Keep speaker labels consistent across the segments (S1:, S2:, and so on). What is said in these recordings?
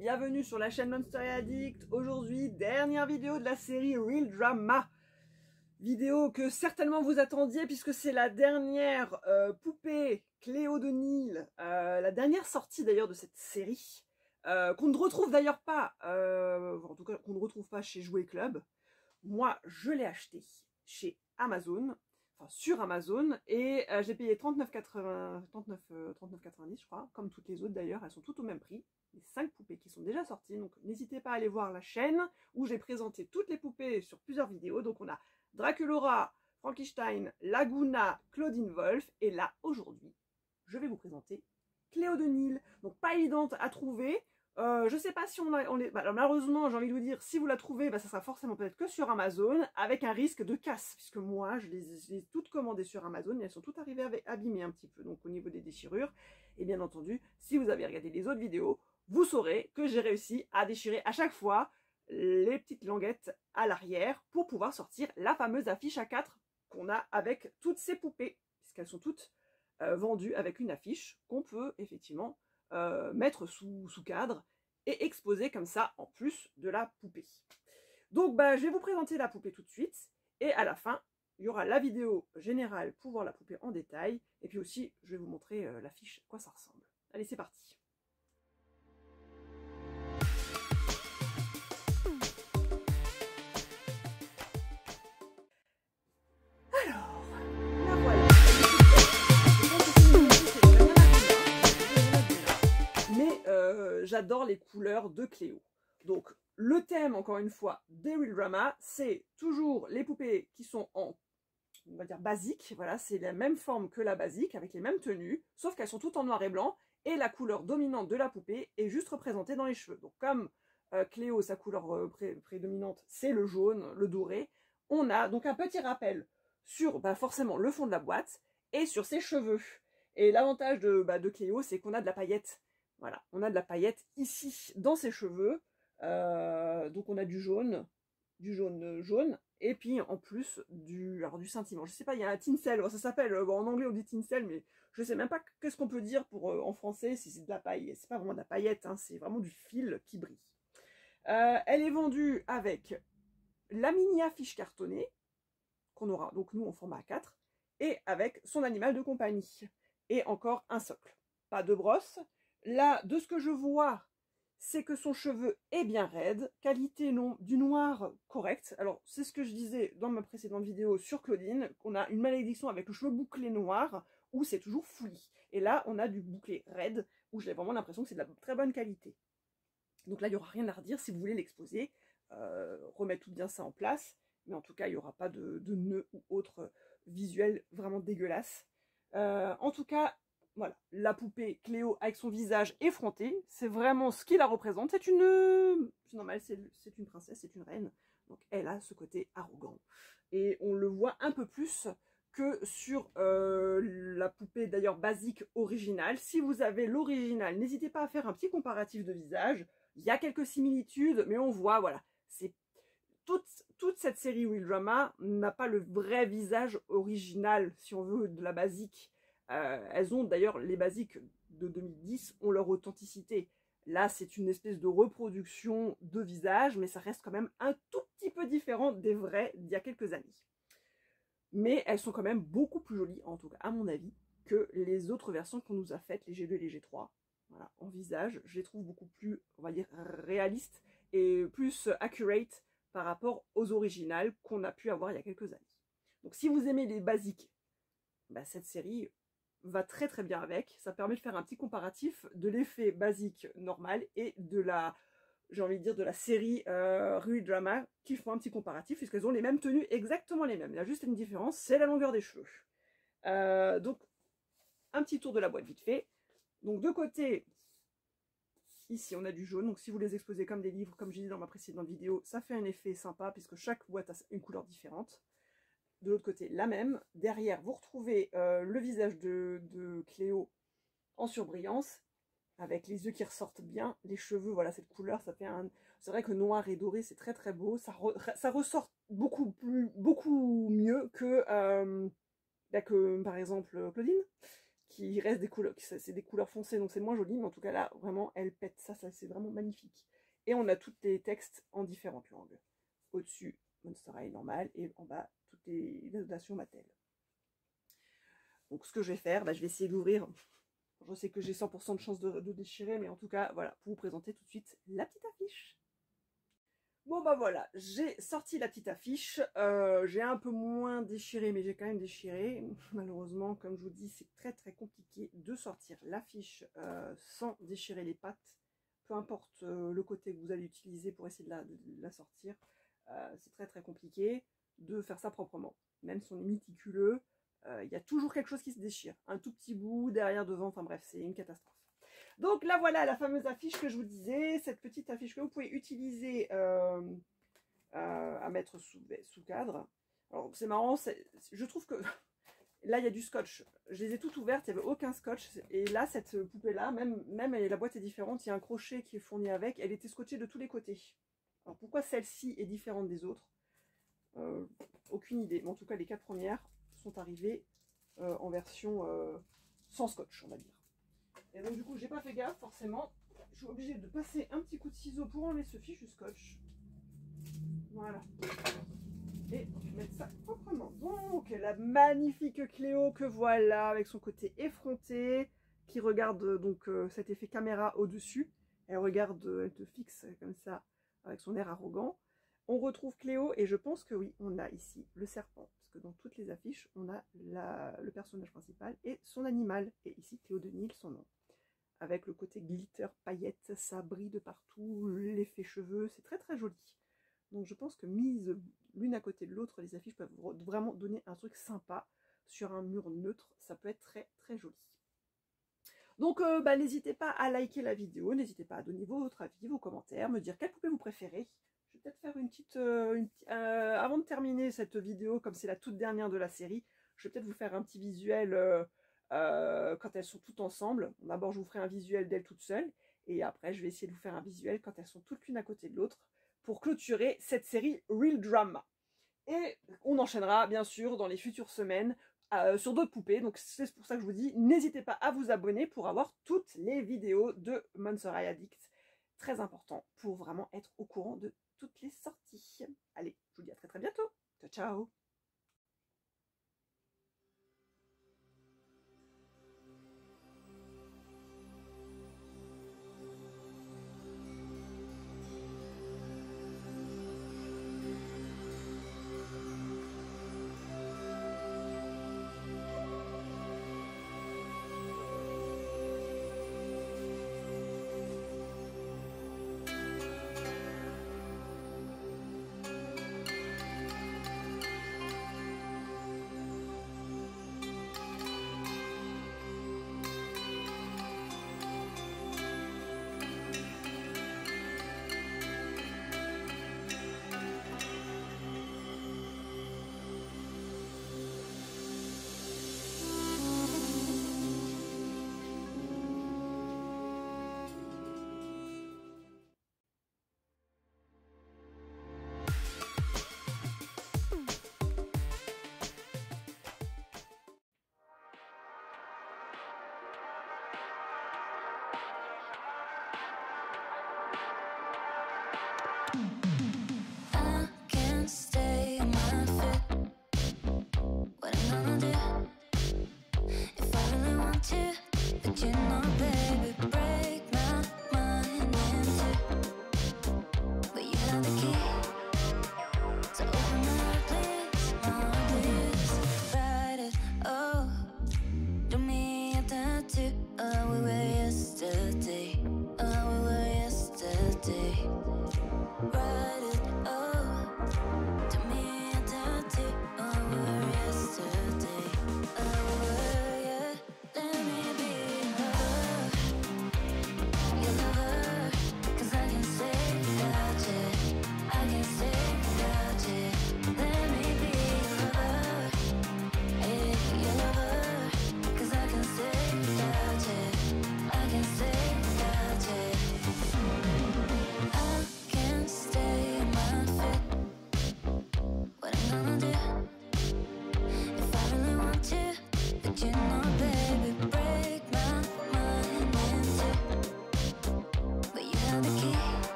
S1: bienvenue sur la chaîne Monster Addict. Aujourd'hui, dernière vidéo de la série Real Drama. Vidéo que certainement vous attendiez puisque c'est la dernière poupée Cléo de Nil, la dernière sortie d'ailleurs de cette série, qu'on ne retrouve d'ailleurs pas, en tout cas qu'on ne retrouve pas chez Jouet Club. Moi, je l'ai acheté chez Amazon. Sur Amazon, et j'ai payé 39,90 je crois, comme toutes les autres d'ailleurs, elles sont toutes au même prix, les 5 poupées qui sont déjà sorties, donc n'hésitez pas à aller voir la chaîne où j'ai présenté toutes les poupées sur plusieurs vidéos. Donc on a Draculaura, Frankenstein, Laguna, Claudine Wolf, et là aujourd'hui je vais vous présenter Cléo de Nil. Donc pas évidente à trouver. Je sais pas si on les... alors malheureusement, j'ai envie de vous dire, si vous la trouvez, ça sera forcément peut-être que sur Amazon, avec un risque de casse, puisque moi, je les ai toutes commandées sur Amazon, et elles sont toutes arrivées abîmées un petit peu, donc au niveau des déchirures. Et bien entendu, si vous avez regardé les autres vidéos, vous saurez que j'ai réussi à déchirer à chaque fois les petites languettes à l'arrière, pour pouvoir sortir la fameuse affiche A4 qu'on a avec toutes ces poupées, puisqu'elles sont toutes vendues avec une affiche qu'on peut effectivement mettre sous cadre et exposer comme ça en plus de la poupée. Donc je vais vous présenter la poupée tout de suite, et à la fin il y aura la vidéo générale pour voir la poupée en détail, et puis aussi je vais vous montrer l'affiche, à quoi ça ressemble. Allez, c'est parti. Alors, la voilà. Mais j'adore les couleurs de Cléo. Donc le thème, encore une fois, des Real Drama, c'est toujours les poupées qui sont en, on va dire, basique. Voilà, c'est la même forme que la basique, avec les mêmes tenues, sauf qu'elles sont toutes en noir et blanc, et la couleur dominante de la poupée est juste représentée dans les cheveux. Donc comme Cléo, sa couleur prédominante, c'est le jaune, le doré, on a donc un petit rappel sur forcément le fond de la boîte et sur ses cheveux. Et l'avantage de Cléo, c'est qu'on a de la paillette. Voilà, on a de la paillette ici dans ses cheveux. Donc on a du jaune, jaune, et puis en plus du scintillement. Je sais pas, il y a un tinsel, ça s'appelle, en anglais on dit tinsel, mais je sais même pas qu'est-ce qu'on peut dire pour en français si c'est de la paille. C'est pas vraiment de la paillette, hein, c'est vraiment du fil qui brille. Elle est vendue avec la mini affiche cartonnée qu'on aura donc nous en format A4, et avec son animal de compagnie, et encore un socle. Pas de brosse. Là, de ce que je vois, c'est que son cheveu est bien raide, qualité du noir correct. Alors, c'est ce que je disais dans ma précédente vidéo sur Claudine, qu'on a une malédiction avec le cheveu bouclé noir, où c'est toujours fouillis. Et là, on a du bouclé raide, où j'ai vraiment l'impression que c'est de la très bonne qualité. Donc là, il n'y aura rien à redire si vous voulez l'exposer. Remettre tout bien ça en place. Mais en tout cas, il n'y aura pas de nœud ou autre visuel vraiment dégueulasse. En tout cas, voilà, la poupée Cléo avec son visage effronté, c'est vraiment ce qui la représente. C'est normal, c'est une princesse, c'est une reine. Donc elle a ce côté arrogant. Et on le voit un peu plus que sur la poupée d'ailleurs basique originale. Si vous avez l'original, n'hésitez pas à faire un petit comparatif de visage. Il y a quelques similitudes, mais on voit, voilà, c'est toute cette série Real Drama n'a pas le vrai visage original, si on veut, de la basique. Elles ont d'ailleurs, les basiques de 2010 ont leur authenticité. Là, c'est une espèce de reproduction de visage, mais ça reste quand même un tout petit peu différent des vrais d'il y a quelques années. Mais elles sont quand même beaucoup plus jolies, en tout cas à mon avis, que les autres versions qu'on nous a faites, les G2 et les G3. Voilà, en visage, je les trouve beaucoup plus, on va dire, réalistes et plus accurate par rapport aux originales qu'on a pu avoir il y a quelques années. Donc si vous aimez les basiques, cette série va très très bien avec. Ça permet de faire un petit comparatif de l'effet basique normal et de la, j'ai envie de dire, de la série Real Drama, qui font un petit comparatif puisqu'elles ont les mêmes tenues, exactement les mêmes. Il y a juste une différence, c'est la longueur des cheveux. Donc un petit tour de la boîte vite fait. Donc de côté, ici on a du jaune, donc si vous les exposez comme des livres, comme j'ai dit dans ma précédente vidéo, ça fait un effet sympa puisque chaque boîte a une couleur différente. De l'autre côté, la même. Derrière, vous retrouvez le visage de Cléo en surbrillance, avec les yeux qui ressortent bien, les cheveux, voilà, cette couleur, ça fait un... C'est vrai que noir et doré, c'est très très beau, ça ressort beaucoup mieux que par exemple Claudine, qui reste des couleurs, c'est des couleurs foncées, donc c'est moins joli, mais en tout cas là, vraiment, elle pète ça c'est vraiment magnifique. Et on a tous les textes en différentes langues. Au-dessus, Monster High normal, et en bas, toutes les notations Mattel. Donc ce que je vais faire, bah, je vais essayer d'ouvrir. Je sais que j'ai 100% de chance de déchirer, mais en tout cas, voilà, pour vous présenter tout de suite la petite affiche. Bon bah voilà, j'ai sorti la petite affiche, j'ai un peu moins déchiré, mais j'ai quand même déchiré. Malheureusement, comme je vous dis, c'est très très compliqué de sortir l'affiche sans déchirer les pattes. Peu importe le côté que vous allez utiliser pour essayer de la sortir, c'est très très compliqué de faire ça proprement. Même si on est méticuleux, il y a toujours quelque chose qui se déchire. Un tout petit bout, derrière, devant, enfin bref, c'est une catastrophe. Donc là voilà la fameuse affiche que je vous disais, cette petite affiche que vous pouvez utiliser à mettre sous cadre. Alors c'est marrant, je trouve que là il y a du scotch, je les ai toutes ouvertes, il n'y avait aucun scotch, et là cette poupée là, même la boîte est différente, il y a un crochet qui est fourni avec, elle était scotchée de tous les côtés. Alors pourquoi celle-ci est différente des autres, aucune idée, mais en tout cas les 4 premières sont arrivées en version sans scotch, on va dire. Et donc du coup j'ai pas fait gaffe forcément, je suis obligée de passer un petit coup de ciseau pour enlever ce fichu scotch. Voilà. Et mettre ça proprement. Donc la magnifique Cléo que voilà, avec son côté effronté, qui regarde donc cet effet caméra au-dessus. Elle regarde, elle te fixe comme ça, avec son air arrogant. On retrouve Cléo, et je pense que oui, on a ici le serpent, parce que dans toutes les affiches, on a le personnage principal et son animal. Et ici, Cléo de Nil, son nom. Avec le côté glitter, paillettes, ça brille de partout, l'effet cheveux, c'est très très joli. Donc je pense que mises l'une à côté de l'autre, les affiches peuvent vraiment donner un truc sympa sur un mur neutre, ça peut être très très joli. Donc bah, n'hésitez pas à liker la vidéo, n'hésitez pas à donner votre avis, vos commentaires, me dire quelle poupée vous préférez. Je vais peut-être faire une petite... avant de terminer cette vidéo, comme c'est la toute dernière de la série, je vais peut-être vous faire un petit visuel quand elles sont toutes ensemble. D'abord, je vous ferai un visuel d'elles toutes seules, et après, je vais essayer de vous faire un visuel quand elles sont toutes l'une à côté de l'autre, pour clôturer cette série Real Drama. Et on enchaînera, bien sûr, dans les futures semaines, sur d'autres poupées. Donc c'est pour ça que je vous dis, n'hésitez pas à vous abonner pour avoir toutes les vidéos de Monster High Addict. Très important pour vraiment être au courant de toutes les sorties. Allez, je vous dis à très très bientôt. Ciao, ciao.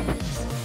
S2: is